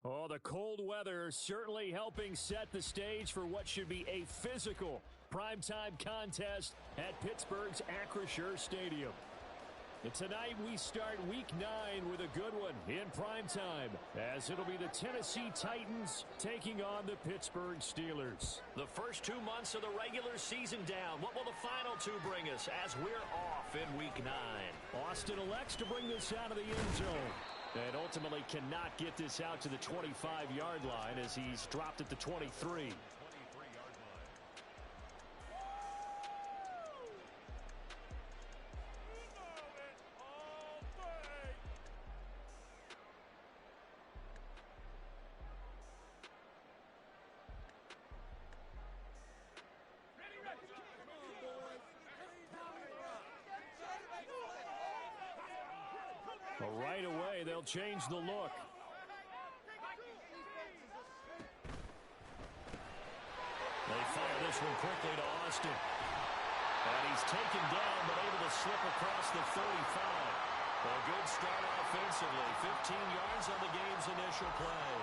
Oh, the cold weather certainly helping set the stage for what should be a physical primetime contest at Pittsburgh's Acrisure Stadium. And tonight we start Week 9 with a good one in primetime, as it'll be the Tennessee Titans taking on the Pittsburgh Steelers. The first 2 months of the regular season down. What will the final two bring us as we're off in Week 9? Austin elects to bring this out of the end zone, and ultimately cannot get this out to the 25-yard line as he's dropped at the 23. Well, right away, they'll change the look. They fire this one quickly to Austin. And he's taken down, but able to slip across the 35. A good start offensively. 15 yards on the game's initial play.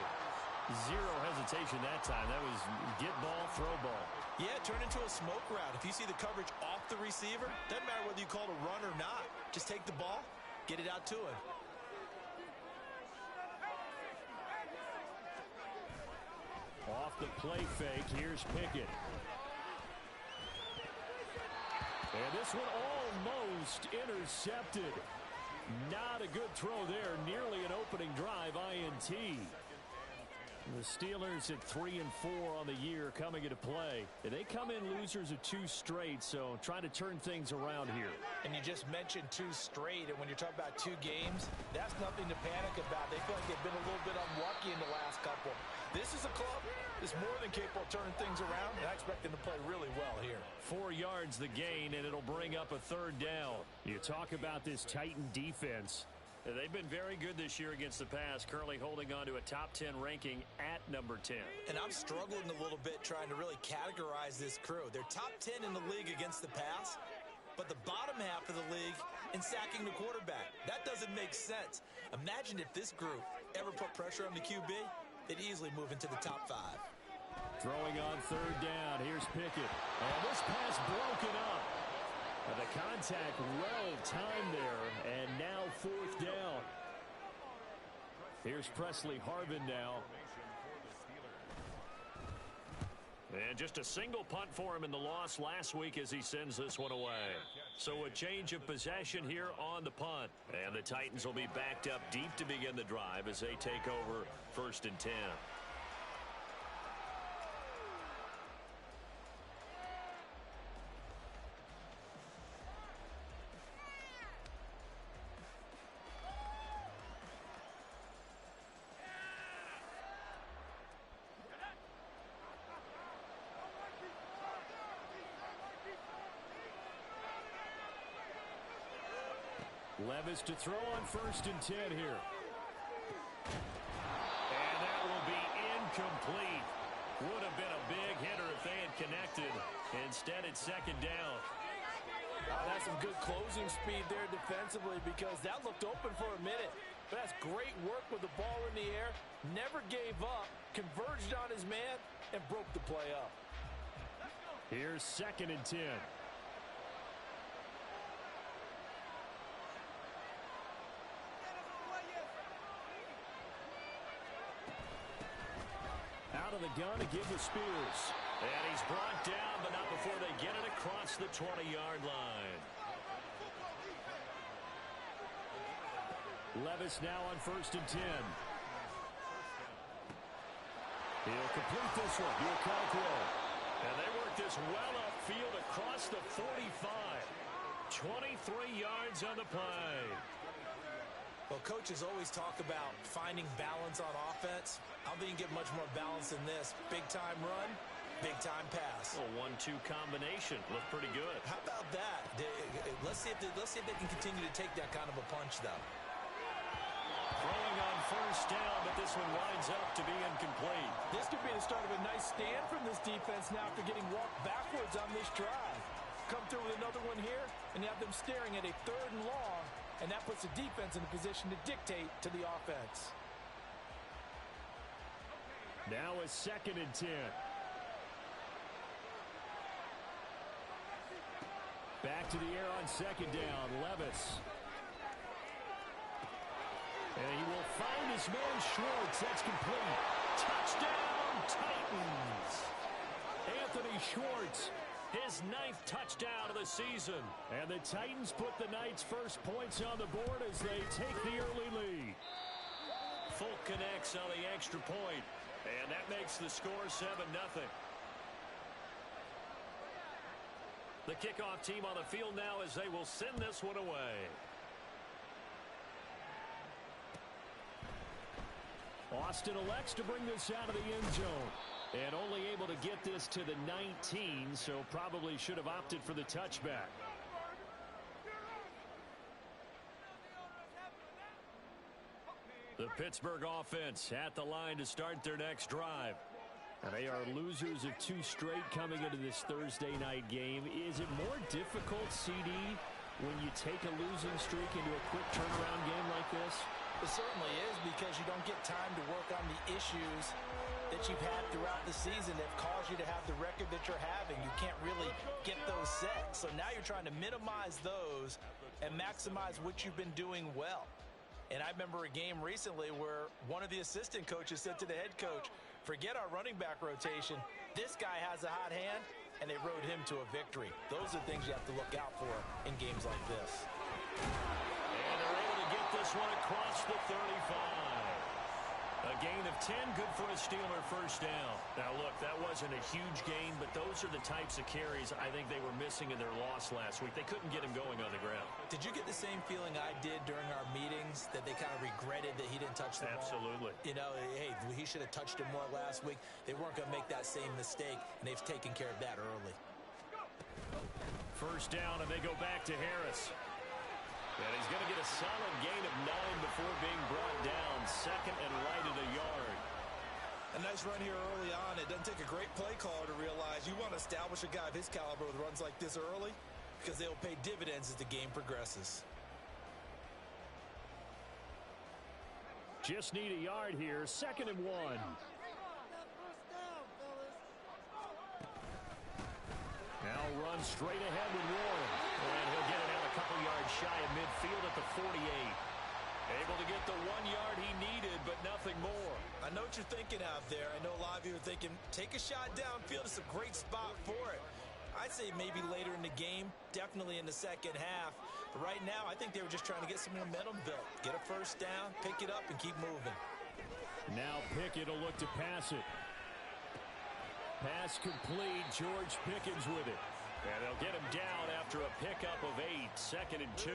Zero hesitation that time. That was get ball, throw ball. Yeah, turn into a smoke route. If you see the coverage off the receiver, doesn't matter whether you call it a run or not. Just take the ball, get it out to him. Off the play fake, here's Pickett. And this one almost intercepted. Not a good throw there. Nearly an opening drive, INT. The Steelers at 3-4 on the year coming into play. They come in losers of 2 straight, so trying to turn things around here. And you just mentioned 2 straight, and when you're talking about 2 games, that's nothing to panic about. They feel like they've been a little bit unlucky in the last couple. This is a club that's more than capable of turning things around, and I expect them to play really well here. 4 yards the gain, and it'll bring up a 3rd down. You talk about this Titan defense. They've been very good this year against the pass, currently holding on to a top 10 ranking at number 10. And I'm struggling a little bit trying to really categorize this crew. They're top 10 in the league against the pass, but the bottom half of the league in sacking the quarterback. That doesn't make sense. Imagine if this group ever put pressure on the QB, they'd easily move into the top 5. Throwing on 3rd down, here's Pickett. And this pass broken up. The contact well timed there, and now 4th down. Here's Presley Harvin now. And just a single punt for him in the loss last week as he sends this one away. So a change of possession here on the punt. And the Titans will be backed up deep to begin the drive as they take over 1st and 10. Levis to throw on 1st and 10 here. And that will be incomplete. Would have been a big hitter if they had connected. Instead, it's 2nd down. Oh, that's some good closing speed there defensively, because that looked open for a minute. But that's great work with the ball in the air. Never gave up, converged on his man, and broke the play up. Here's 2nd and 10. Out of the gun to give to Spears. And he's brought down, but not before they get it across the 20-yard line. Levis now on 1st and 10. He'll complete this one. He'll Caldwell. And they work this well upfield across the 45. 23 yards on the play. Well, coaches always talk about finding balance on offense. I don't think you can get much more balance than this. Big-time run, big-time pass. A 1-2 combination. Looked pretty good. How about that? Let's see if they can continue to take that kind of a punch, though. Throwing on 1st down, but this one winds up to be incomplete. This could be the start of a nice stand from this defense now after getting walked backwards on this drive. Come through with another one here, and you have them staring at a 3rd and long, and that puts the defense in a position to dictate to the offense. Now a 2nd and 10. Back to the air on 2nd down. Levis. And he will find his man Schwartz. That's complete. Touchdown, Titans. Anthony Schwartz, his 9th touchdown of the season. And the Titans put the Knights' first points on the board as they take the early lead. Folk connects on the extra point, and that makes the score 7-0. The kickoff team on the field now as they will send this one away. Austin elects to bring this out of the end zone. And only able to get this to the 19, so probably should have opted for the touchback. The Pittsburgh offense at the line to start their next drive. And they are losers of 2 straight coming into this Thursday night game. Is it more difficult, CD, when you take a losing streak into a quick turnaround game like this? It certainly is, because you don't get time to work on the issues that you've had throughout the season that caused you to have the record that you're having. You can't really get those set. So now you're trying to minimize those and maximize what you've been doing well. And I remember a game recently where one of the assistant coaches said to the head coach, forget our running back rotation. This guy has a hot hand, and they rode him to a victory. Those are things you have to look out for in games like this. And they're able to get this one across the 35. A gain of 10, good for a Steeler first down. Now, look, that wasn't a huge gain, but those are the types of carries I think they were missing in their loss last week. They couldn't get him going on the ground. Did you get the same feeling I did during our meetings, that they kind of regretted that he didn't touch the ball? Absolutely. You know, hey, he should have touched him more last week. They weren't going to make that same mistake, and they've taken care of that early. First down, and they go back to Harris. And he's going to get a solid gain of 9 before being brought down. 2nd and right at a yard. A nice run here early on. It doesn't take a great play caller to realize you want to establish a guy of his caliber with runs like this early, because they'll pay dividends as the game progresses. Just need a yard here. 2nd and 1. Now run straight ahead with Warren. And he'll get it out a couple yards shy of midfield at the 48. Able to get the 1 yard he needed, but nothing more. I know what you're thinking out there. I know a lot of you are thinking, take a shot downfield. It's a great spot for it. I'd say maybe later in the game, definitely in the second half. But right now, I think they were just trying to get some momentum built. Get a first down, pick it up, and keep moving. Now Pickett will look to pass it. Pass complete. George Pickens with it. And they'll get him down after a pickup of 8. 2nd and 2.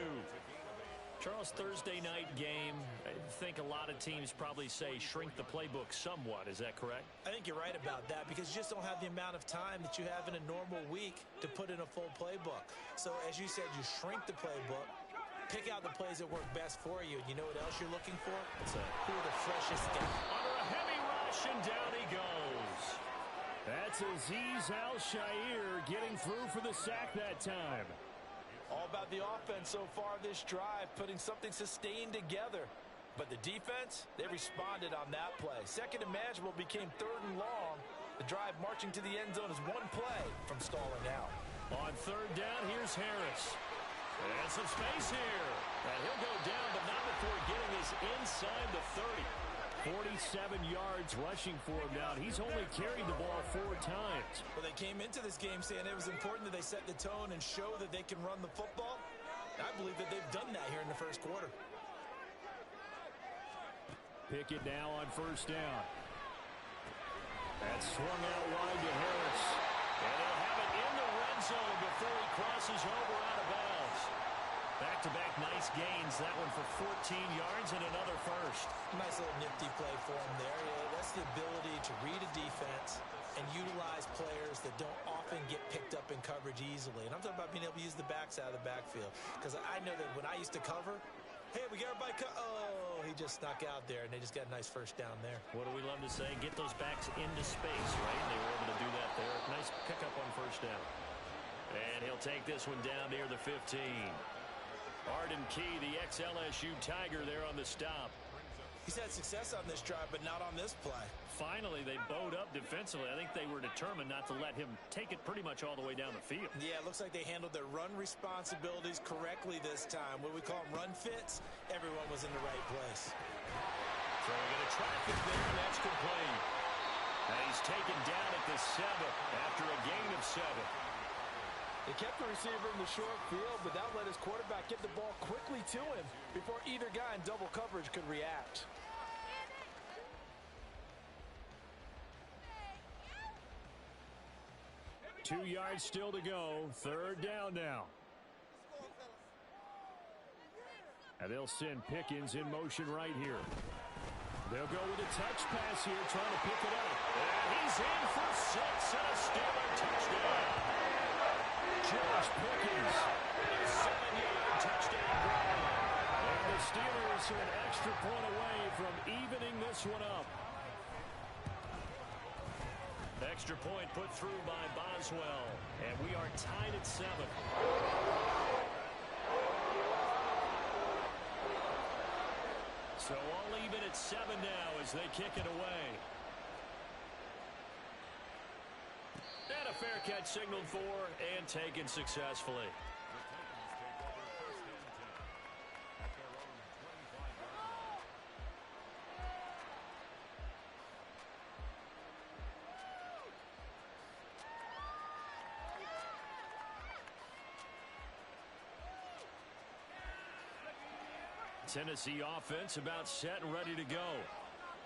Charles, Thursday night game, I think a lot of teams probably say shrink the playbook somewhat. Is that correct? I think you're right about that, because you just don't have the amount of time that you have in a normal week to put in a full playbook. So as you said, you shrink the playbook, pick out the plays that work best for you. You know what else you're looking for? Who are the freshest guys? Under a heavy rush, and down he goes. That's Azeez Al-Shaair getting through for the sack that time. All about the offense so far this drive, putting something sustained together. But the defense, they responded on that play. 2nd and manageable became 3rd and long. The drive marching to the end zone is one play from stalling out. On 3rd down, here's Harris. And some space here. And he'll go down, but not before getting this inside the 30. 47 yards rushing for him now. He's only carried the ball 4 times. Well, they came into this game saying it was important that they set the tone and show that they can run the football. I believe that they've done that here in the first quarter. Pickett now on 1st down. That's swung out wide to Harris. And he'll have it in the red zone before he crosses over out of bounds. Back-to-back nice gains. That one for 14 yards and another first. Nice little nifty play for him there. Yeah, that's the ability to read a defense and utilize players that don't often get picked up in coverage easily. And I'm talking about being able to use the backs out of the backfield. Because I know that when I used to cover, hey, we got everybody oh, he just snuck out there, and they just got a nice first down there. What do we love to say? Get those backs into space, right? And they were able to do that there. Nice pickup on 1st down. And he'll take this one down near the 15. Arden Key, the ex-LSU Tiger, there on the stop. He's had success on this drive, but not on this play. Finally, they bowed up defensively. I think they were determined not to let him take it pretty much all the way down the field. Yeah, it looks like they handled their run responsibilities correctly this time. What we call them run fits, everyone was in the right place. Throwing into traffic there, and that's complete. And he's taken down at the 7 after a gain of 7. They kept the receiver in the short field, but that let his quarterback get the ball quickly to him before either guy in double coverage could react. Two yards still to go. Third down now. And they'll send Pickens in motion right here. They'll go with a touch pass here, trying to pick it up. And he's in for 6 and a Steeler touchdown. George Pickens. A 7-yard touchdown run. And the Steelers are an extra point away from evening this one up. Extra point put through by Boswell. And we are tied at 7. So all even at 7 now as they kick it away. And a fair catch signaled for and taken successfully. Tennessee offense about set and ready to go.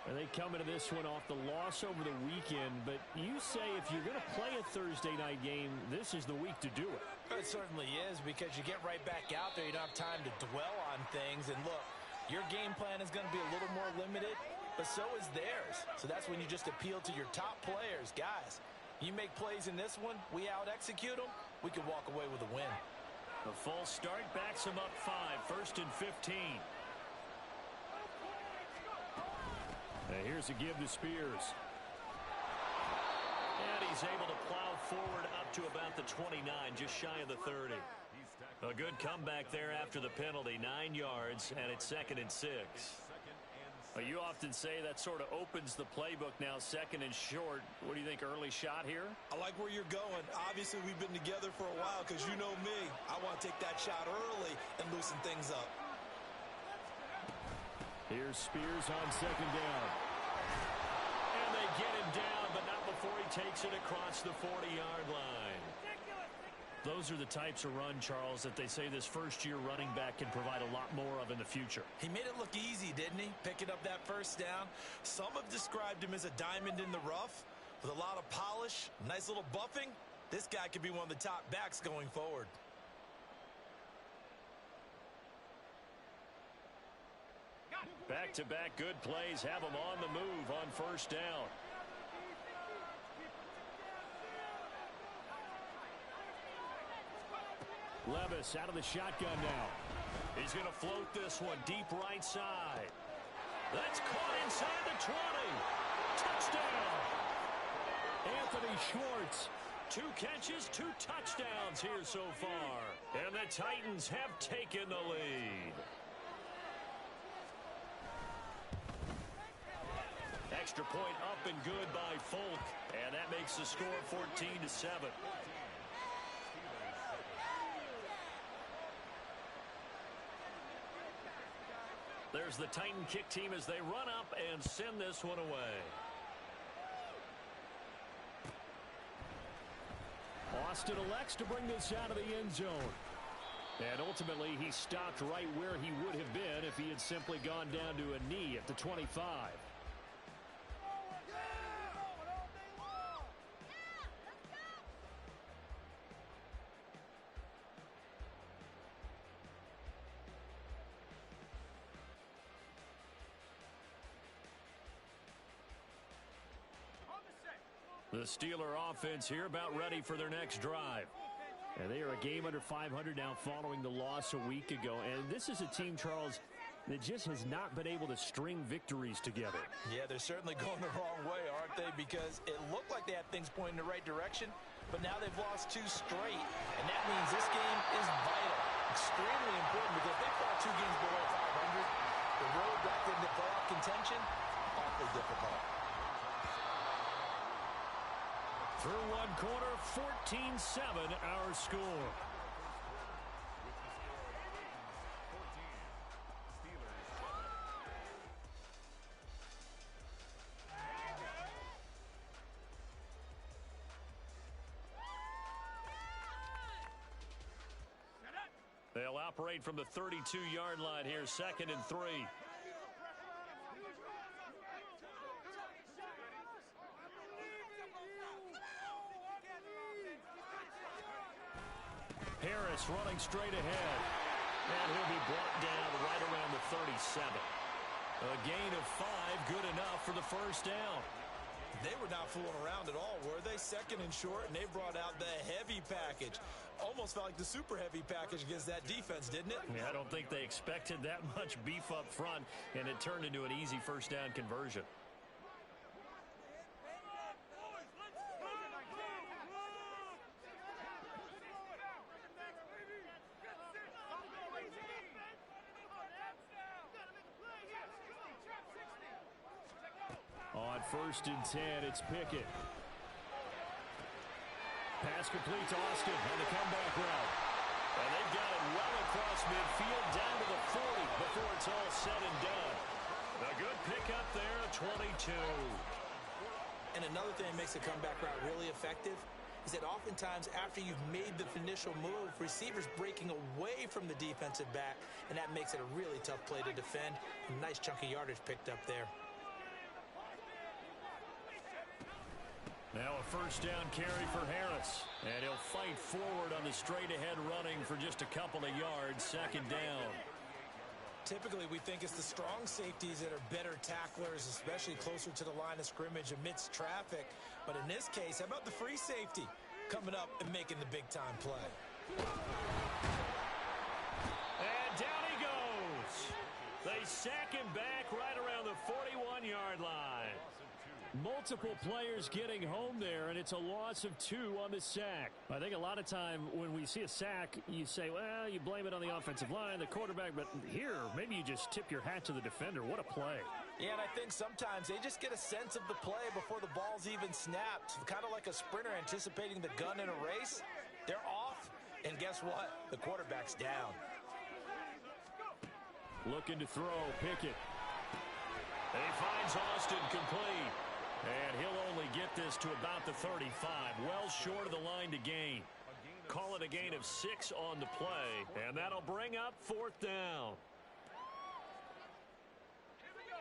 And they come into this one off the loss over the weekend. But you say if you're going to play a Thursday night game, this is the week to do it. It certainly is, because you get right back out there. You don't have time to dwell on things. And look, your game plan is going to be a little more limited, but so is theirs. So that's when you just appeal to your top players. Guys, you make plays in this one, we out-execute them, we can walk away with a win. A false start backs him up 5. First and 15. And here's a give to Spears. And he's able to plow forward up to about the 29, just shy of the 30. A good comeback there after the penalty. 9 yards, and it's 2nd and 6. You often say that sort of opens the playbook now, 2nd and short. What do you think, early shot here? I like where you're going. Obviously, we've been together for a while, because you know me. I want to take that shot early and loosen things up. Here's Spears on 2nd down. And they get him down, but not before he takes it across the 40-yard line. Those are the types of run, Charles, that they say this first-year running back can provide a lot more of in the future. He made it look easy, didn't he? Picking up that first down. Some have described him as a diamond in the rough with a lot of polish, nice little buffing. This guy could be one of the top backs going forward. Back-to-back good plays have him on the move on first down. Levis out of the shotgun now. He's going to float this one deep right side. That's caught inside the 20. Touchdown. Anthony Schwartz. 2 catches, 2 touchdowns here so far. And the Titans have taken the lead. Extra point up and good by Folk. And that makes the score 14-7. There's the Titan kick team as they run up and send this one away. Austin elects to bring this out of the end zone. And ultimately, he stopped right where he would have been if he had simply gone down to a knee at the 25. The Steeler offense here about ready for their next drive. And they are a game under 500 now following the loss a week ago. And this is a team, Charles, that just has not been able to string victories together. Yeah, they're certainly going the wrong way, aren't they? Because it looked like they had things pointing in the right direction, but now they've lost 2 straight. And that means this game is vital, extremely important, because if they fall 2 games below 500, the road back into the playoff contention, awfully difficult. Through one quarter, 14-7 our score. They'll operate from the 32-yard line here, 2nd and 3. Harris running straight ahead. And he'll be brought down right around the 37. A gain of 5, good enough for the first down. They were not fooling around at all, were they? 2nd and short, and they brought out the heavy package. Almost felt like the super heavy package against that defense, didn't it? Yeah, I don't think they expected that much beef up front, and it turned into an easy first down conversion. On 1st and 10, it's Pickett. Pass complete to Austin on the comeback route. And they've got it well across midfield down to the 40 before it's all said and done. A good pickup there, a 22. And another thing that makes the comeback route really effective is that oftentimes after you've made the initial move, receivers breaking away from the defensive back, and that makes it a really tough play to defend. A nice chunk of yardage picked up there. Now a first down carry for Harris. And he'll fight forward on the straight-ahead running for just a couple of yards, 2nd down. Typically, we think it's the strong safeties that are better tacklers, especially closer to the line of scrimmage amidst traffic. But in this case, how about the free safety coming up and making the big-time play? And down he goes. They sack him back right around the 41-yard line. Multiple players getting home there, and it's a loss of 2 on the sack. I think a lot of time when we see a sack, you say, well, you blame it on the offensive line, the quarterback, but here, maybe you just tip your hat to the defender. What a play. Yeah, and I think sometimes they just get a sense of the play before the ball's even snapped. Kind of like a sprinter anticipating the gun in a race. They're off, and guess what? The quarterback's down. Looking to throw, Pickett. And he finds Austin complete. And he'll only get this to about the 35. Well short of the line to gain. Call it a gain of 6 on the play. And that'll bring up 4th down. Here we go.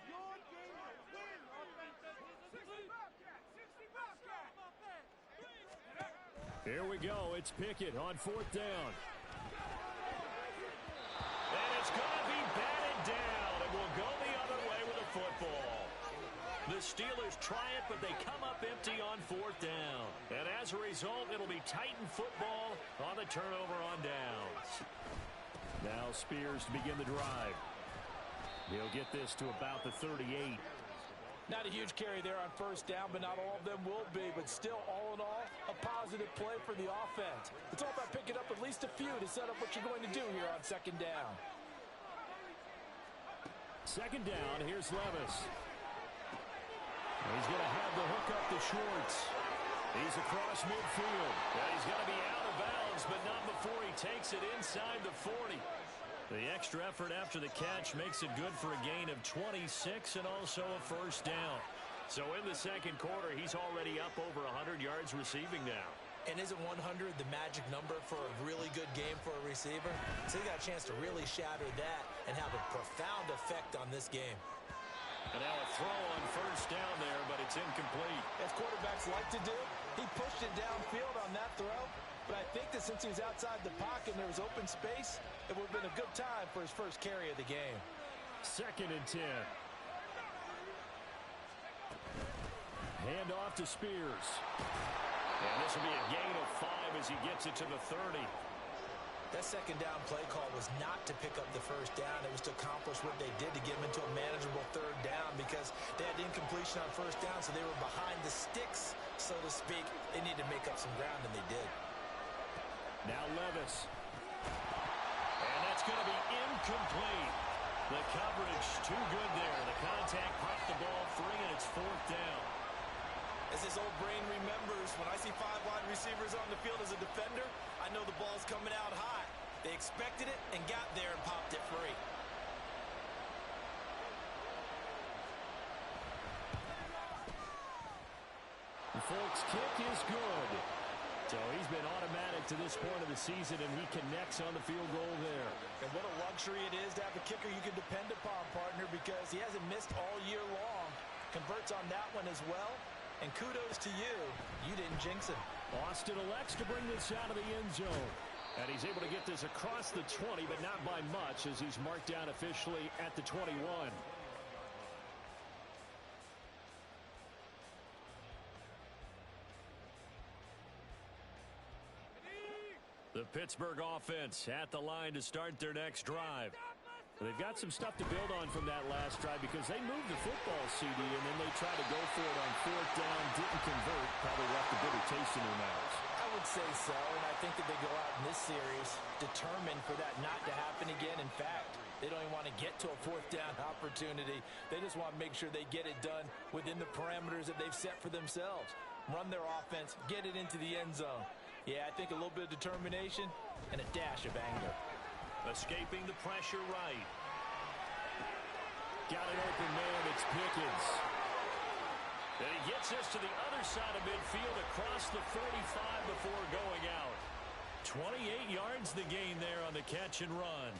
Your game to win, offense. Here we go. It's Pickett on 4th down. And it's going to be batted down. And will go the other way with the football. The Steelers try it, but they come up empty on 4th down. And as a result, it'll be Titan football on the turnover on downs. Now Spears to begin the drive. He'll get this to about the 38. Not a huge carry there on 1st down, but not all of them will be. But still, all in all, a positive play for the offense. It's all about picking up at least a few to set up what you're going to do here on 2nd down. 2nd down, here's Levis. He's going to have the hook up to Schwartz. He's across midfield. Yeah, he's going to be out of bounds, but not before he takes it inside the 40. The extra effort after the catch makes it good for a gain of 26 and also a first down. So in the 2nd quarter, he's already up over 100 yards receiving now. And isn't 100 the magic number for a really good game for a receiver? So he got a chance to really shatter that and have a profound effect on this game. And now a throw on 1st down there, but it's incomplete. As quarterbacks like to do, he pushed it downfield on that throw. But I think that since he was outside the pocket and there was open space, it would have been a good time for his first carry of the game. 2nd and 10. Hand off to Spears. And this will be a gain of 5 as he gets it to the 30. That 2nd down play call was not to pick up the 1st down. It was to accomplish what they did to get them into a manageable 3rd down because they had incompletion on 1st down, so they were behind the sticks, so to speak. They needed to make up some ground, and they did. Now Levis. And that's going to be complete. The coverage too good there. The contact popped the ball free, and it's fourth down. As this old brain remembers, when I see 5 wide receivers on the field as a defender, I know the ball's coming out high. They expected it and got there and popped it free. The Folks' kick is good. So he's been automatic to this point of the season, and he connects on the field goal there. And what a luxury it is to have a kicker you can depend upon, partner, because he hasn't missed all year long. Converts on that one as well. And kudos to you. You didn't jinx him. Austin elects to bring this out of the end zone. And he's able to get this across the 20, but not by much, as he's marked down officially at the 21. The Pittsburgh offense at the line to start their next drive. They've got some stuff to build on from that last drive because they moved the football, CD, and then they tried to go for it on fourth down, didn't convert, probably left a bitter taste in their mouths. I would say so, and I think that they go out in this series determined for that not to happen again. In fact, they don't even want to get to a fourth down opportunity. They just want to make sure they get it done within the parameters that they've set for themselves. Run their offense, get it into the end zone. Yeah, I think a little bit of determination and a dash of anger. Escaping the pressure right. Got an open man, it's Pickens. And he gets us to the other side of midfield across the 45 before going out. 28 yards the gain there on the catch and run.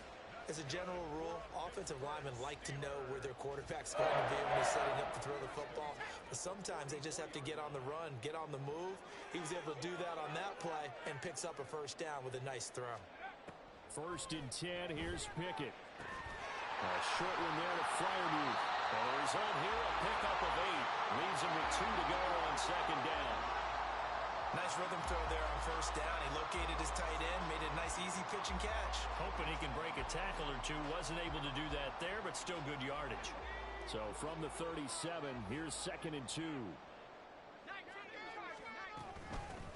As a general rule, offensive linemen like to know where their quarterback's going to be when he's setting up to throw the football. But sometimes they just have to get on the run, get on the move. He was able to do that on that play and picks up a first down with a nice throw. 1st and 10, here's Pickett. A short one there to Freiermuth. And the result here, a pickup of 8. Leaves him with 2 to go on 2nd down. Nice rhythm throw there on 1st down. He located his tight end, made it a nice easy pitch and catch. Hoping he can break a tackle or two. Wasn't able to do that there, but still good yardage. So from the 37, here's 2nd and 2.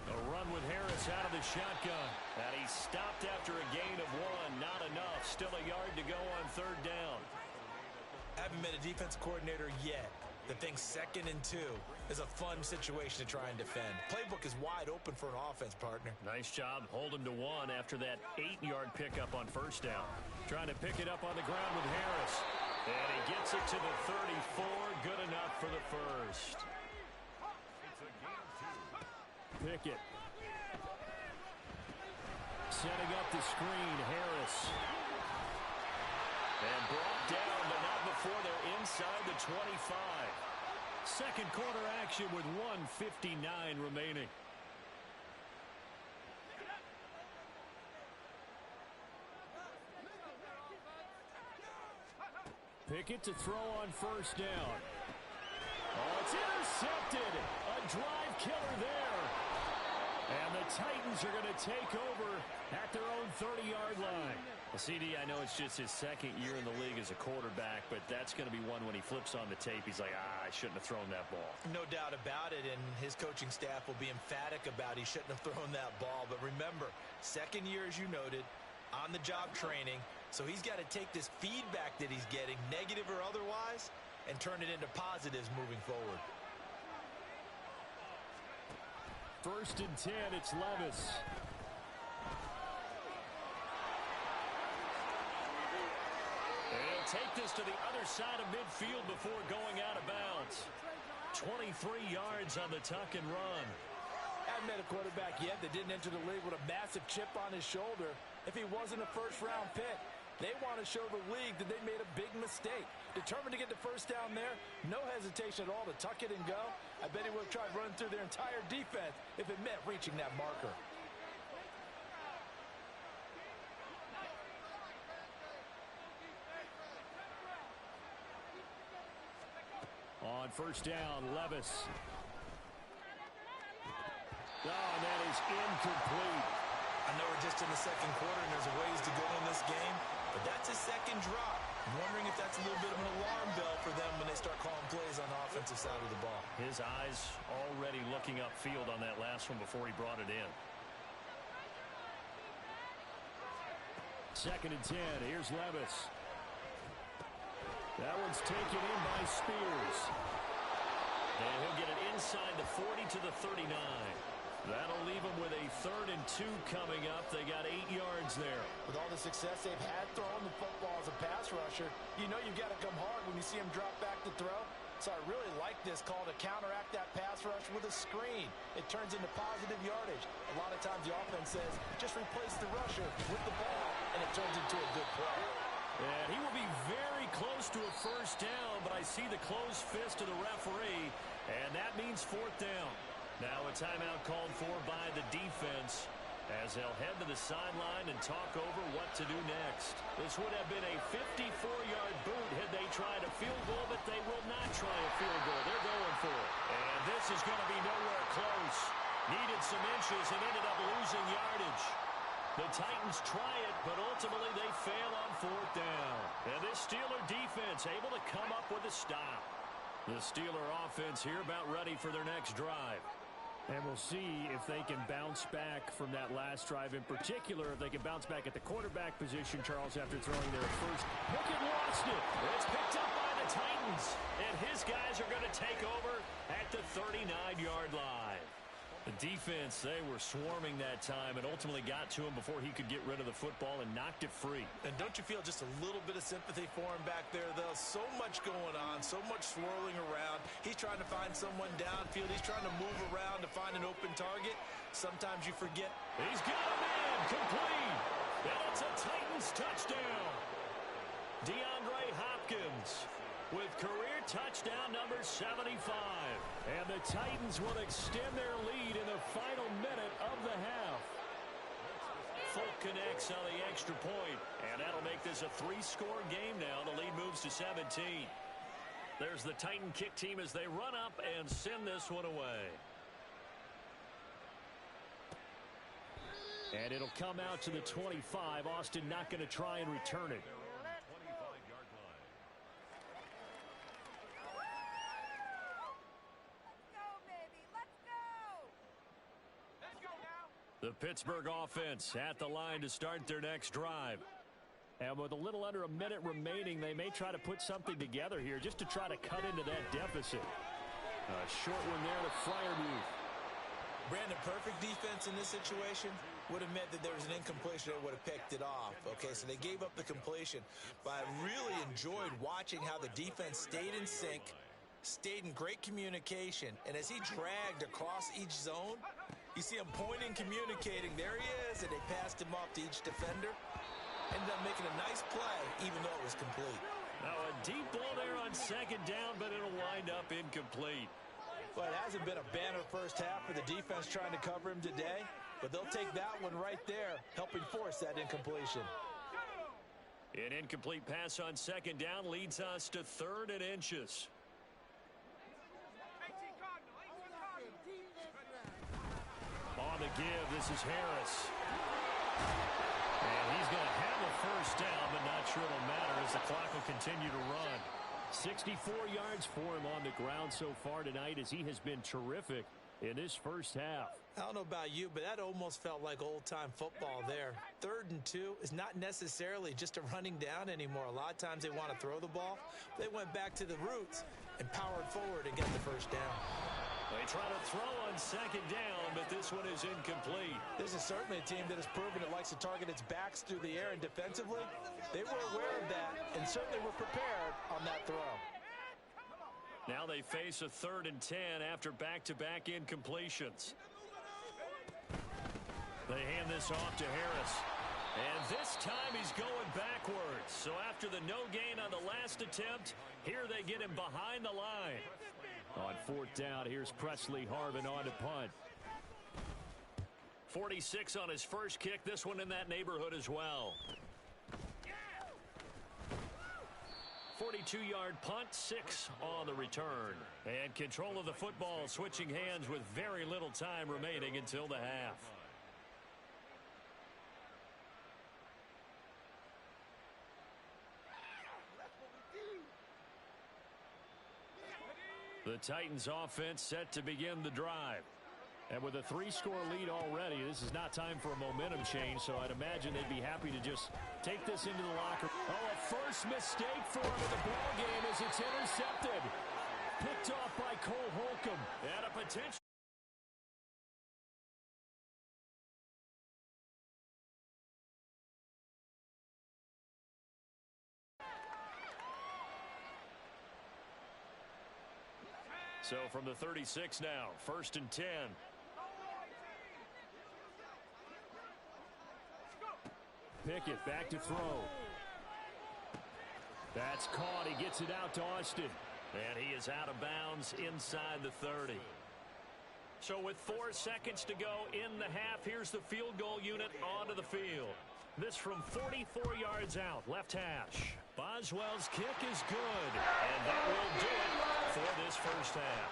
A run with Harris out of the shotgun. And he stopped after a gain of 1. Not enough. Still a yard to go on 3rd down. Haven't been a defense coordinator yet. The thing 2nd and 2 is a fun situation to try and defend. Playbook is wide open for an offense, partner. Nice job. Hold him to 1 after that 8-yard pickup on 1st down. Trying to pick it up on the ground with Harris. And he gets it to the 34. Good enough for the first. Pickett. Setting up the screen, Harris. And brought down, but not before they're inside the 25. Second quarter action with 1:59 remaining. Pickett to throw on 1st down. Oh, it's intercepted. A drive killer there. And the Titans are going to take over at their own 30-yard line. Well, CD, I know it's just his 2nd year in the league as a quarterback, but that's going to be one when he flips on the tape. He's like, I shouldn't have thrown that ball. No doubt about it, and his coaching staff will be emphatic about he shouldn't have thrown that ball. But remember, 2nd year, as you noted, on-the-job training. So he's got to take this feedback that he's getting, negative or otherwise, and turn it into positives moving forward. 1st and 10, it's Levis. And he'll take this to the other side of midfield before going out of bounds. 23 yards on the tuck and run. Haven't met a quarterback yet that didn't enter the league with a massive chip on his shoulder if he wasn't a first-round pick. They want to show the league that they made a big mistake. Determined to get the first down there. No hesitation at all to tuck it and go. I bet he would have tried running through their entire defense if it meant reaching that marker. On 1st down, Levis. Oh, and that is incomplete. I know we're just in the 2nd quarter and there's a ways to go in this game, but that's his 2nd drop. I'm wondering if that's a little bit of an alarm bell for them when they start calling plays on the offensive side of the ball. His eyes already looking upfield on that last one before he brought it in. 2nd and 10. Here's Levis. That one's taken in by Spears. And he'll get it inside the 40 to the 39. That'll leave them with a 3rd and 2 coming up. They got 8 yards there. With all the success they've had throwing the football as a pass rusher, you know you've got to come hard when you see him drop back to throw. So I really like this call to counteract that pass rush with a screen. It turns into positive yardage. A lot of times the offense says, just replace the rusher with the ball, and it turns into a good play. And he will be very close to a 1st down, but I see the closed fist of the referee, and that means 4th down. Now a timeout called for by the defense as they'll head to the sideline and talk over what to do next. This would have been a 54-yard boot had they tried a field goal, but they will not try a field goal. They're going for it. And this is going to be nowhere close. Needed some inches and ended up losing yardage. The Titans try it, but ultimately they fail on 4th down. And this Steeler defense able to come up with a stop. The Steeler offense here about ready for their next drive. And we'll see if they can bounce back from that last drive. In particular, if they can bounce back at the quarterback position, Charles, after throwing their first. Pickett lost it. It's picked up by the Titans. And his guys are going to take over at the 39-yard line. The defense, they were swarming that time and ultimately got to him before he could get rid of the football and knocked it free. And don't you feel just a little bit of sympathy for him back there, though? So much going on, so much swirling around. He's trying to find someone downfield. He's trying to move around to find an open target. Sometimes you forget. He's got a man complete. And it's a Titans touchdown. DeAndre Hopkins with career touchdown number 75. And the Titans will extend their lead in the final minute of the half. Folk connects on the extra point, and that'll make this a 3-score game now. The lead moves to 17. There's the Titan kick team as they run up and send this one away. And it'll come out to the 25. Austin not going to try and return it. The Pittsburgh offense at the line to start their next drive. And with a little under a minute remaining, they may try to put something together here just to try to cut into that deficit. A short one there to Freiermuth. Brandon, perfect defense in this situation would have meant that there was an incompletion. They would have picked it off. Okay, so they gave up the completion. But I really enjoyed watching how the defense stayed in sync, stayed in great communication. And as he dragged across each zone, you see him pointing, communicating. There he is, and they passed him off to each defender. Ended up making a nice play, even though it was complete. Now a deep ball there on 2nd down, but it'll wind up incomplete. Well, it hasn't been a banner first half for the defense trying to cover him today, but they'll take that one right there, helping force that incompletion. An incomplete pass on 2nd down leads us to 3rd and inches. On the give, this is Harris. And he's going to have a 1st down, but not sure it'll matter as the clock will continue to run. 64 yards for him on the ground so far tonight as he has been terrific in this first half. I don't know about you, but that almost felt like old-time football there. 3rd and 2 is not necessarily just a running down anymore. A lot of times they want to throw the ball. They went back to the roots and powered forward and got the 1st down. They try to throw on 2nd down, but this one is incomplete. This is certainly a team that has proven it likes to target its backs through the air, and defensively, they were aware of that and certainly were prepared on that throw. Now they face a 3rd and 10 after back-to-back incompletions. They hand this off to Harris. And this time he's going backwards. So after the no gain on the last attempt, here they get him behind the line. On 4th down, here's Presley Harvin on to punt. 46 on his first kick. This one in that neighborhood as well. 42-yard punt, 6 on the return. And control of the football switching hands with very little time remaining until the half. The Titans offense set to begin the drive. And with a 3-score lead already, this is not time for a momentum change, so I'd imagine they'd be happy to just take this into the locker room. Oh, a first mistake for him in the ball game as it's intercepted. Picked off by Cole Holcomb. And a potential. So from the 36 now, 1st and 10. Pickett back to throw. That's caught. He gets it out to Austin. And he is out of bounds inside the 30. So with 4 seconds to go in the half, here's the field goal unit onto the field. This from 44 yards out, left hash. Boswell's kick is good. And that will do it for this first half.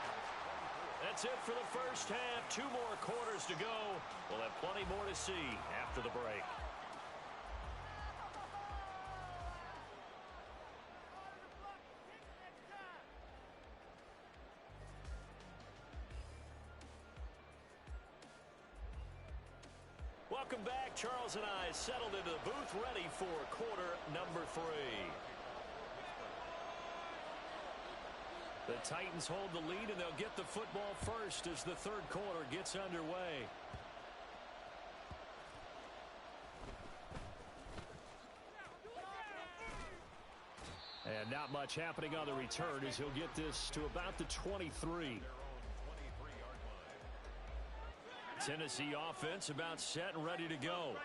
That's it for the first half. 2 more quarters to go. We'll have plenty more to see after the break. Welcome back. Charles and I settled into the booth, ready for quarter number 3. The Titans hold the lead, and they'll get the football first as the 3rd quarter gets underway. And not much happening on the return as he'll get this to about the 23. Tennessee offense about set and ready to go.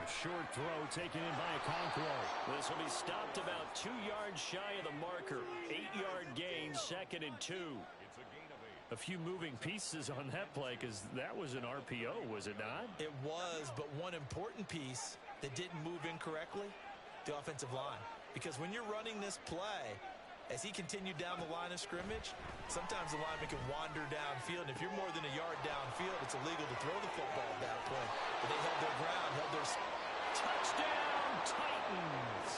A short throw taken in by Okonkwo. This will be stopped about 2 yards shy of the marker. 8-yard gain, 2nd and 2. A few moving pieces on that play because that was an RPO, was it not? It was, but one important piece that didn't move incorrectly, the offensive line. Because when you're running this play, as he continued down the line of scrimmage, sometimes the lineman can wander downfield. And if you're more than a yard downfield, it's illegal to throw the football at that point. But they held their ground, held their... Touchdown, Titans!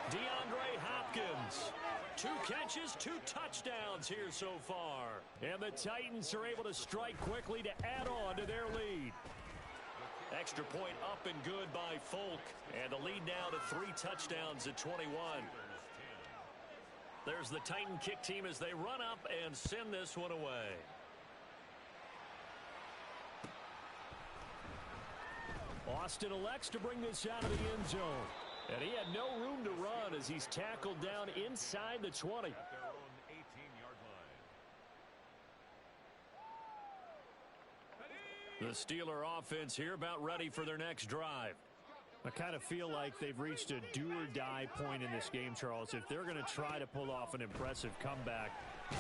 DeAndre Hopkins. 2 catches, 2 touchdowns here so far. And the Titans are able to strike quickly to add on to their lead. Extra point up and good by Folk. And the lead now to 3 touchdowns at 21. There's the Titan kick team as they run up and send this one away. Austin elects to bring this out of the end zone. And he had no room to run as he's tackled down inside the 20. The Steeler offense here about ready for their next drive. I kind of feel like they've reached a do-or-die point in this game, Charles. If they're going to try to pull off an impressive comeback,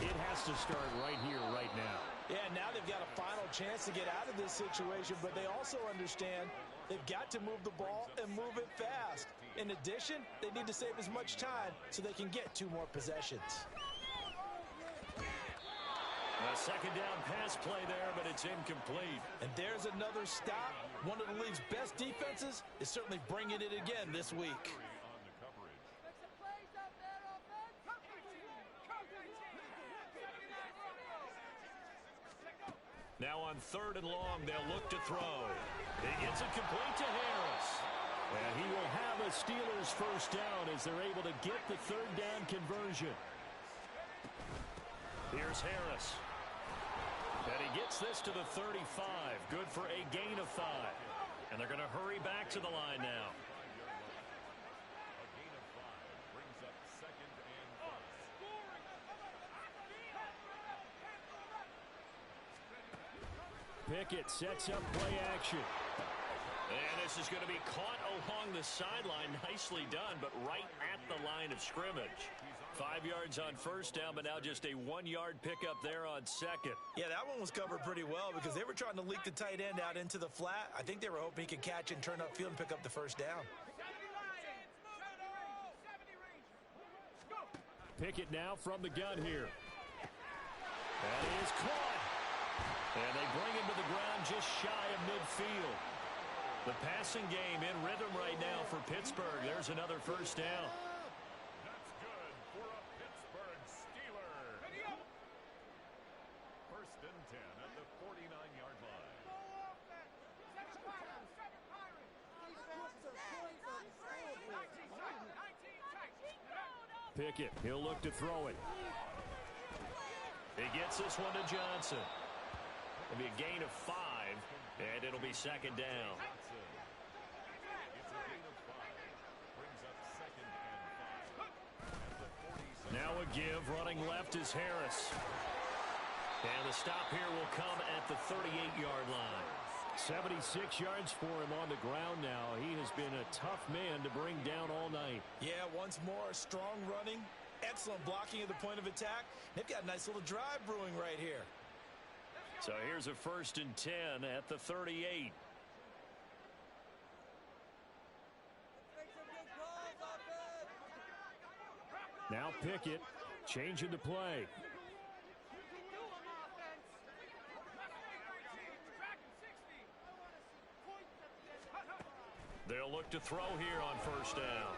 it has to start right here, right now. Yeah, now they've got a final chance to get out of this situation, but they also understand they've got to move the ball and move it fast. In addition, they need to save as much time so they can get 2 more possessions. A second down pass play there, but it's incomplete. And there's another stop. One of the league's best defenses is certainly bringing it again this week. Now on 3rd and long, they'll look to throw. It's complete to Harris. And he will have a Steelers first down as they're able to get the 3rd down conversion. Here's Harris. And he gets this to the 35. Good for a gain of 5. And they're going to hurry back to the line now. Pickett sets up play action. And this is going to be caught along the sideline. Nicely done, but right at the line of scrimmage. 5 yards on first down, but now just a 1-yard pickup there on 2nd. Yeah, that one was covered pretty well because they were trying to leak the tight end out into the flat. I think they were hoping he could catch and turn upfield and pick up the first down. Pickett now from the gun here. That is caught. And they bring him to the ground just shy of midfield. The passing game in rhythm right now for Pittsburgh. There's another first down. That's good for a Pittsburgh Steelers. Pickett, he'll look to throw it. He gets this one to Johnson. It'll be a gain of 5, and it'll be second down. Now a give, running left is Harris. And the stop here will come at the 38-yard line. 76 yards for him on the ground now. He has been a tough man to bring down all night. Yeah, once more, strong running, excellent blocking at the point of attack. They've got a nice little drive brewing right here. So here's a 1st and 10 at the 38. Now Pickett changing the play. They'll look to throw here on 1st down.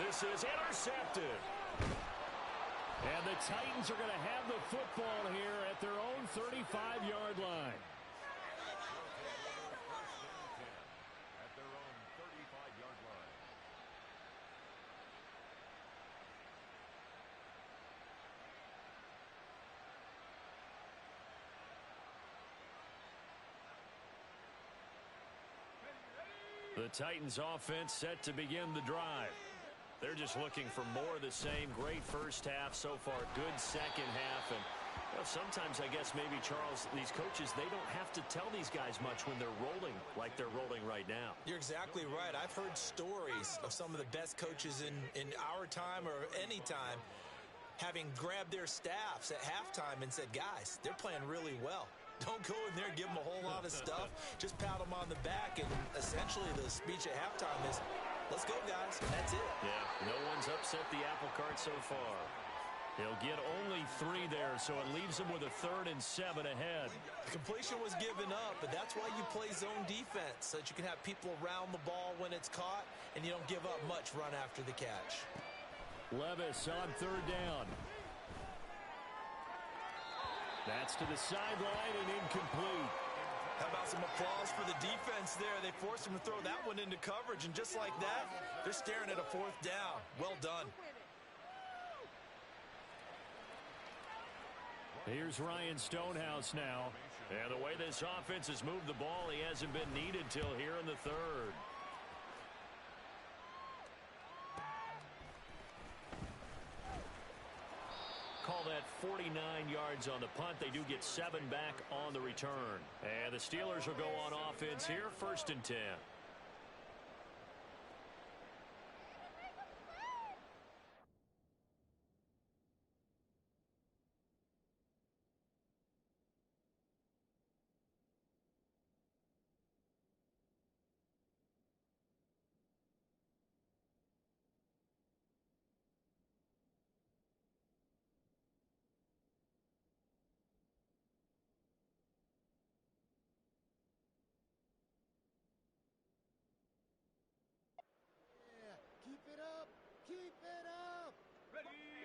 This is intercepted. And the Titans are going to have the football here at their own 35-yard line. The Titans offense set to begin the drive. They're just looking for more of the same. Great first half so far. Good second half. And well, sometimes I guess maybe, Charles, these coaches, they don't have to tell these guys much when they're rolling like they're rolling right now. You're exactly right. I've heard stories of some of the best coaches in our time or any time having grabbed their staffs at halftime and said, guys, they're playing really well. Don't go in there and give them a whole lot of stuff. Just pat them on the back, and essentially the speech at halftime is, let's go, guys, and that's it. Yeah, no one's upset the apple cart so far. He'll get only 3 there, so it leaves him with a 3rd and 7 ahead. The completion was given up, but that's why you play zone defense, so that you can have people around the ball when it's caught, and you don't give up much run after the catch. Levis on 3rd down. That's to the sideline and incomplete. How about some applause for the defense there? They forced him to throw that one into coverage, and just like that, they're staring at a 4th down. Well done. Here's Ryan Stonehouse now. And the way this offense has moved the ball, he hasn't been needed till here in the 3rd. Call that 49 yards on the punt. They do get 7 back on the return. And the Steelers will go on offense here, 1st and 10.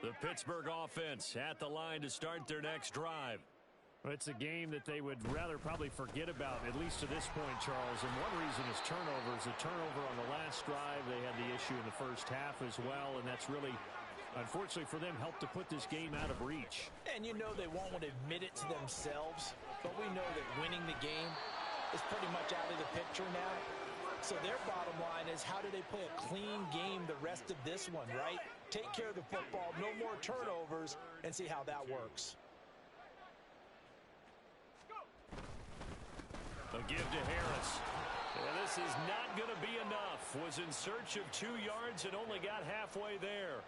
The Pittsburgh offense at the line to start their next drive. Well, it's a game that they would rather probably forget about, at least to this point, Charles. And one reason is turnovers. A turnover on the last drive. They had the issue in the first half as well, and that's really, unfortunately for them, helped to put this game out of reach. And you know they won't want to admit it to themselves, but we know that winning the game is pretty much out of the picture now. So their bottom line is, how do they play a clean game the rest of this one, right? Take care of the football, no more turnovers, and see how that works. A give to Harris. And this is not going to be enough. Was in search of 2 yards and only got halfway there.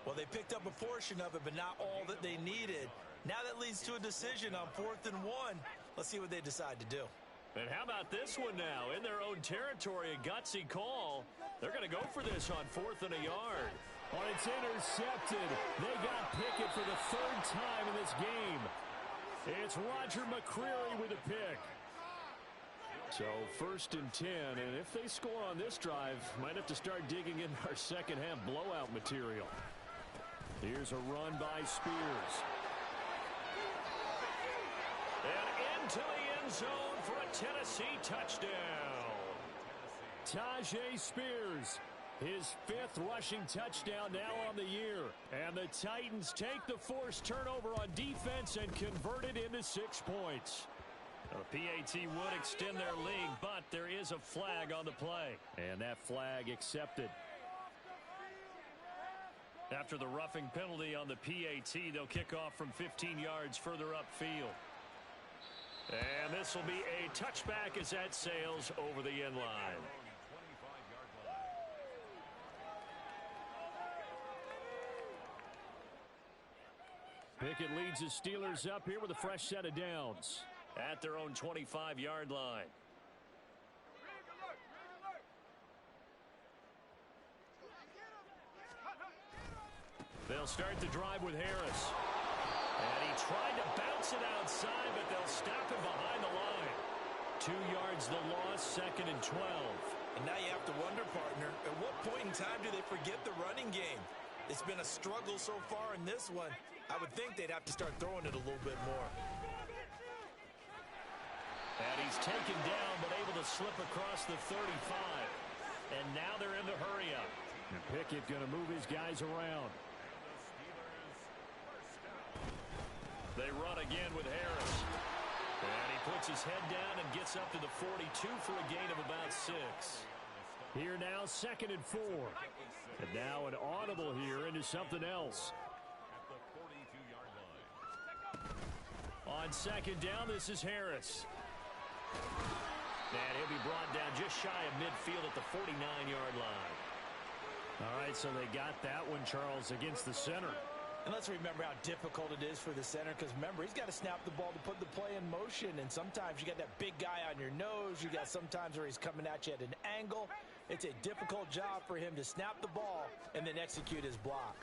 Well, they picked up a portion of it, but not all that they needed. Now that leads to a decision on 4th and 1. Let's see what they decide to do. And how about this one now? In their own territory, a gutsy call. They're going to go for this on 4th and a yard. Oh, it's intercepted. They got Pickett for the 3rd time in this game. It's Roger McCreary with a pick. So 1st and 10, and if they score on this drive, might have to start digging in our second half blowout material. Here's a run by Spears. And into the end zone for a Tennessee touchdown. Tajay Spears. His 5th rushing touchdown now on the year. And the Titans take the forced turnover on defense and convert it into 6 points. The PAT would extend their lead, but there is a flag on the play. And that flag accepted. After the roughing penalty on the PAT, they'll kick off from 15 yards further upfield. And this will be a touchback as that sails over the end line. Pickett leads the Steelers up here with a fresh set of downs at their own 25-yard line. They'll start the drive with Harris. And he tried to bounce it outside, but they'll stop him behind the line. 2 yards the loss, 2nd and 12. And now you have to wonder, partner, at what point in time do they forget the running game? It's been a struggle so far in this one. I would think they'd have to start throwing it a little bit more. And he's taken down, but able to slip across the 35. And now they're in the hurry-up. And Pickett going to move his guys around. They run again with Harris. And he puts his head down and gets up to the 42 for a gain of about 6. Here now, 2nd and 4. And now an audible here into something else. On 2nd down, this is Harris. And he'll be brought down just shy of midfield at the 49-yard line. All right, so they got that one, Charles, against the center. And let's remember how difficult it is for the center, because remember, he's got to snap the ball to put the play in motion, and sometimes you got that big guy on your nose. You got sometimes where he's coming at you at an angle. It's a difficult job for him to snap the ball and then execute his block.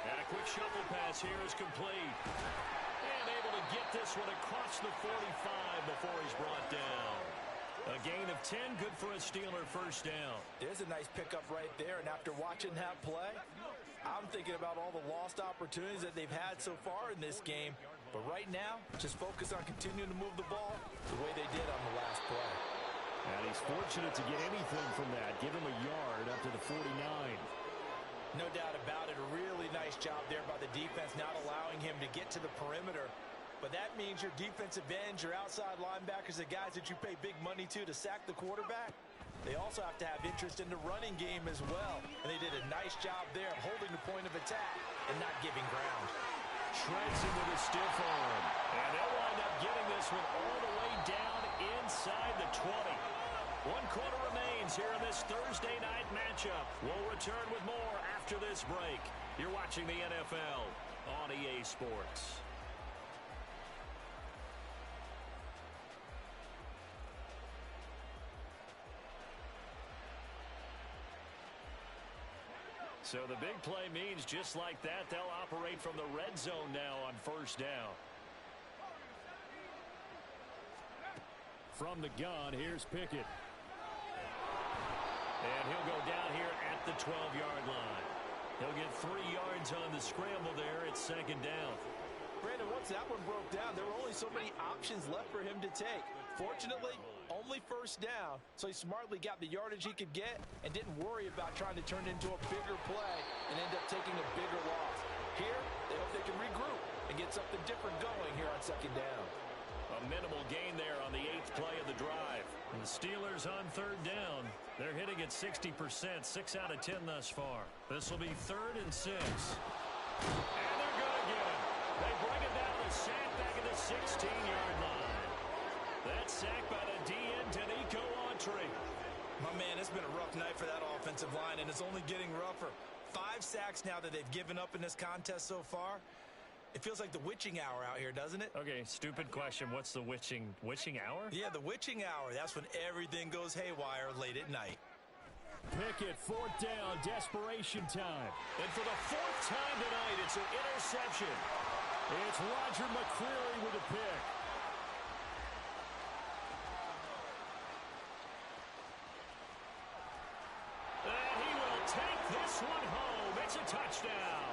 And a quick shuffle pass here is complete. And able to get this one across the 45 before he's brought down. A gain of 10, good for a Steeler first down. There's a nice pickup right there, and after watching that play, I'm thinking about all the lost opportunities that they've had so far in this game. But right now, just focus on continuing to move the ball the way they did on the last play. And he's fortunate to get anything from that. Give him a yard up to the 49. No doubt about it. A really nice job there by the defense, not allowing him to get to the perimeter. But that means your defensive ends, your outside linebackers, the guys that you pay big money to sack the quarterback, they also have to have interest in the running game as well. And they did a nice job there of holding the point of attack and not giving ground. Shreds him with a stiff arm. And they'll wind up getting this one all the way down inside the 20. 1 quarter remains here in this Thursday night matchup. We'll return with more after this break. You're watching the NFL on EA Sports. So the big play means just like that, they'll operate from the red zone now on first down. From the gun, here's Pickett. And he'll go down here at the 12-yard line. He'll get 3 yards on the scramble there at 2nd down. Brandon, once that one broke down, there were only so many options left for him to take. Fortunately, only first down, so he smartly got the yardage he could get and didn't worry about trying to turn it into a bigger play and end up taking a bigger loss. Here, they hope they can regroup and get something different going here on 2nd down. A minimal gain there on the 8th play of the drive. And the Steelers on 3rd down. They're hitting at 60%, 6 out of 10 thus far. This will be 3rd and 6. And they're going to get him. They bring it down to sack back at the 16-yard line. That's sacked by the DN, Danico Autry. My man, it's been a rough night for that offensive line, and it's only getting rougher. 5 sacks now that they've given up in this contest so far. It feels like the witching hour out here, doesn't it? Okay, stupid question. What's the witching hour? Yeah, the witching hour. That's when everything goes haywire late at night. Pickett, 4th down, desperation time. And for the 4th time tonight, it's an interception. It's Roger McCreary with a pick. And he will take this one home. It's a touchdown.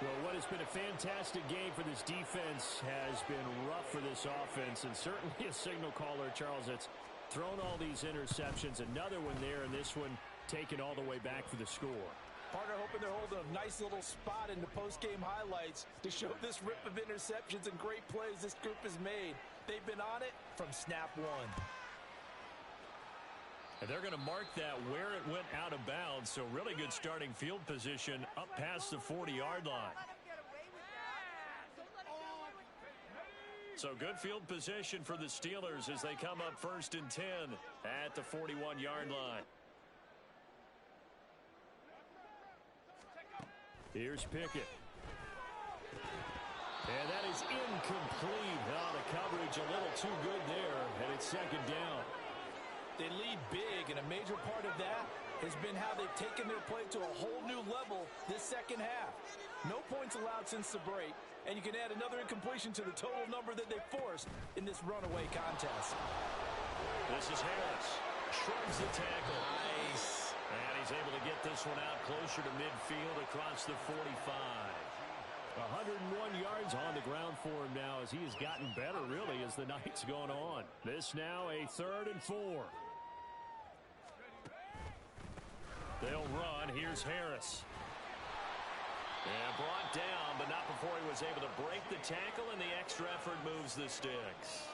Well, what has been a fantastic game for this defense has been rough for this offense, and certainly a signal caller, Charles, that's Thrown all these interceptions. Another one there, and this one taken all the way back for the score. Partner hoping they're holding a nice little spot in the post-game highlights to show this rip of interceptions and great plays this group has made. They've been on it from snap one. And they're going to mark that where it went out of bounds. So really good starting field position up past the 40-yard line. So good field position for the Steelers as they come up 1st and 10 at the 41-yard line. Here's Pickett. And that is incomplete. Oh, the coverage a little too good there, and it's 2nd down. They lead big, and a major part of that has been how they've taken their play to a whole new level this second half. No points allowed since the break, and you can add another incompletion to the total number that they forced in this runaway contest. This is Harris. Shrugs the tackle. Nice. And he's able to get this one out closer to midfield across the 45. 101 yards on the ground for him now as he has gotten better, really, as the night's gone on. This now a 3rd and 4. They'll run. Here's Harris. And brought down, but not before he was able to break the tackle, and the extra effort moves the sticks.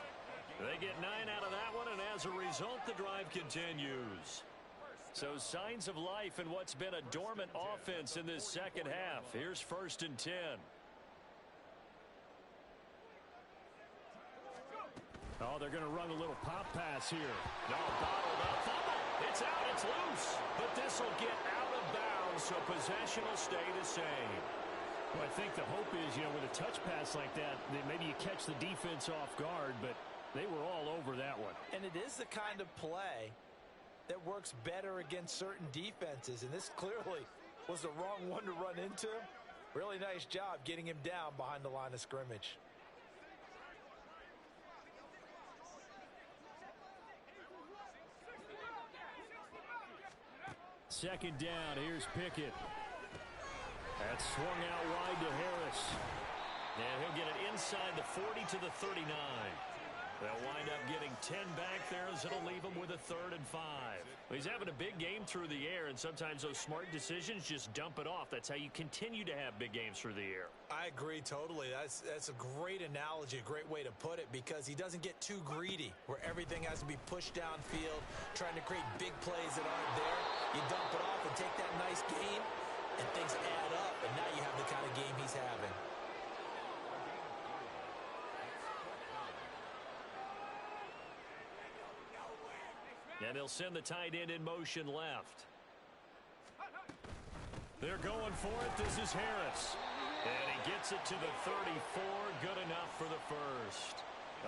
They get 9 out of that one, and as a result, the drive continues. So signs of life in what's been a dormant offense in this second half. Here's 1st and 10. Oh, they're going to run a little pop pass here. No, bottled up. Fumble. It's out. It's loose. But this will get out of bounds, so possession will stay the same. Well, I think the hope is, with a touch pass like that maybe you catch the defense off guard, but they were all over that one. And it is the kind of play that works better against certain defenses, and this clearly was the wrong one to run into. Really nice job getting him down behind the line of scrimmage. Second down, here's Pickett. That's swung out wide to Harris. And he'll get it inside the 40 to the 39. They'll wind up getting 10 back there as it'll leave them with a 3rd and 5. Well, he's having a big game through the air, and sometimes those smart decisions just dump it off. That's how you continue to have big games through the air. I agree totally. That's a great analogy, a great way to put it, because he doesn't get too greedy where everything has to be pushed downfield, trying to create big plays that aren't there. You dump it off and take that nice gain, and things add up, and now you have the kind of game he's having. And they'll send the tight end in motion left. They're going for it. This is Harris. And he gets it to the 34. Good enough for the first.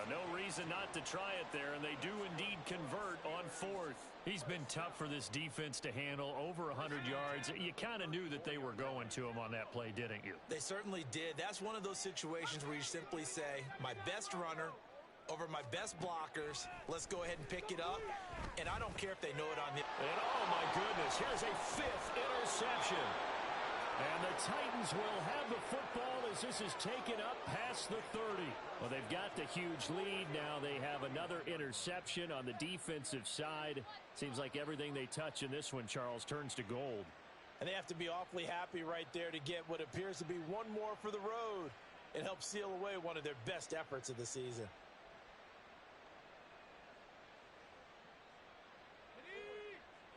No reason not to try it there, and they do indeed convert on 4th. He's been tough for this defense to handle, over 100 yards. You kind of knew that they were going to him on that play, didn't you? They certainly did. That's one of those situations where you simply say, my best runner over my best blockers. Let's go ahead and pick it up. And I don't care if they know it on the... And oh my goodness, here's a 5th interception. And the Titans will have the football as this is taken up past the 30. Well, they've got the huge lead. Now they have another interception on the defensive side. Seems like everything they touch in this one, Charles, turns to gold. And they have to be awfully happy right there to get what appears to be one more for the road. It helps seal away one of their best efforts of the season.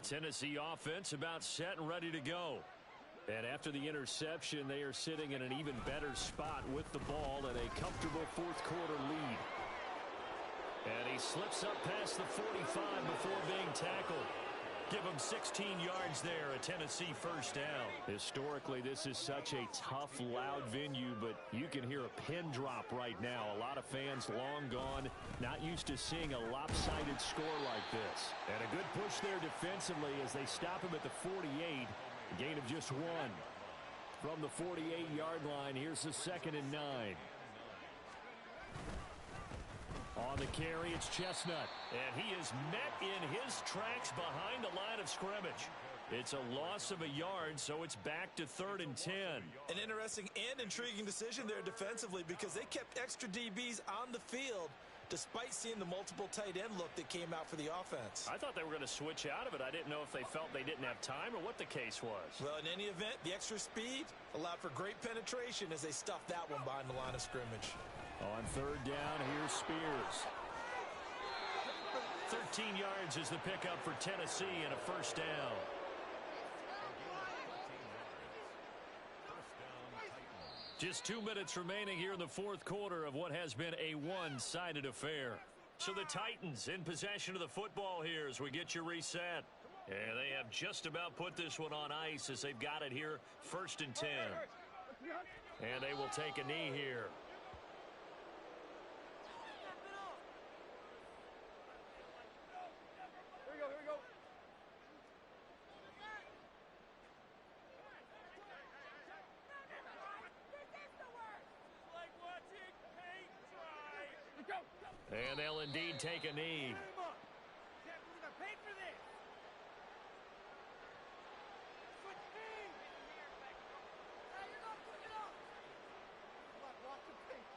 Tennessee offense about set and ready to go. And after the interception, they are sitting in an even better spot with the ball and a comfortable 4th quarter lead. And he slips up past the 45 before being tackled. Give him 16 yards there, a Tennessee first down. Historically, this is such a tough, loud venue, but you can hear a pin drop right now. A lot of fans long gone, not used to seeing a lopsided score like this. And a good push there defensively as they stop him at the 48. A gain of just 1. From the 48-yard line, here's the 2nd and 9. On the carry, it's Chestnut. And he is met in his tracks behind the line of scrimmage. It's a loss of a yard, so it's back to 3rd and 10. An interesting and intriguing decision there defensively because they kept extra DBs on the field despite seeing the multiple tight end look that came out for the offense. I thought they were going to switch out of it. I didn't know if they felt they didn't have time or what the case was. Well, in any event, the extra speed allowed for great penetration as they stuffed that one behind the line of scrimmage. On third down, here's Spears. 13 yards is the pickup for Tennessee and a first down. Just 2 minutes remaining here in the fourth quarter of what has been a one-sided affair. So the Titans in possession of the football here as we get you reset. And they have just about put this one on ice as they've got it here, 1st and 10. And they will take a knee here. Here we go. Like watching paint dry. Go. And they'll indeed take a knee. Can't believe I paid for this. Switch team. Now you're gonna put it on. Like watching paint.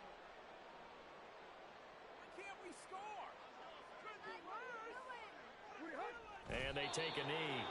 Why can't we score? Could be worse. We hurt. And they take a knee.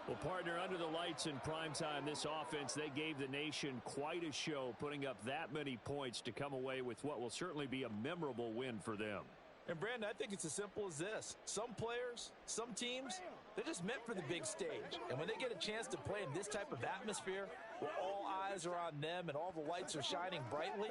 Well, partner, under the lights in primetime, this offense, they gave the nation quite a show, putting up that many points to come away with what will certainly be a memorable win for them. And, Brandon, I think it's as simple as this. Some players, some teams, they're just meant for the big stage. And when they get a chance to play in this type of atmosphere, where all eyes are on them and all the lights are shining brightly,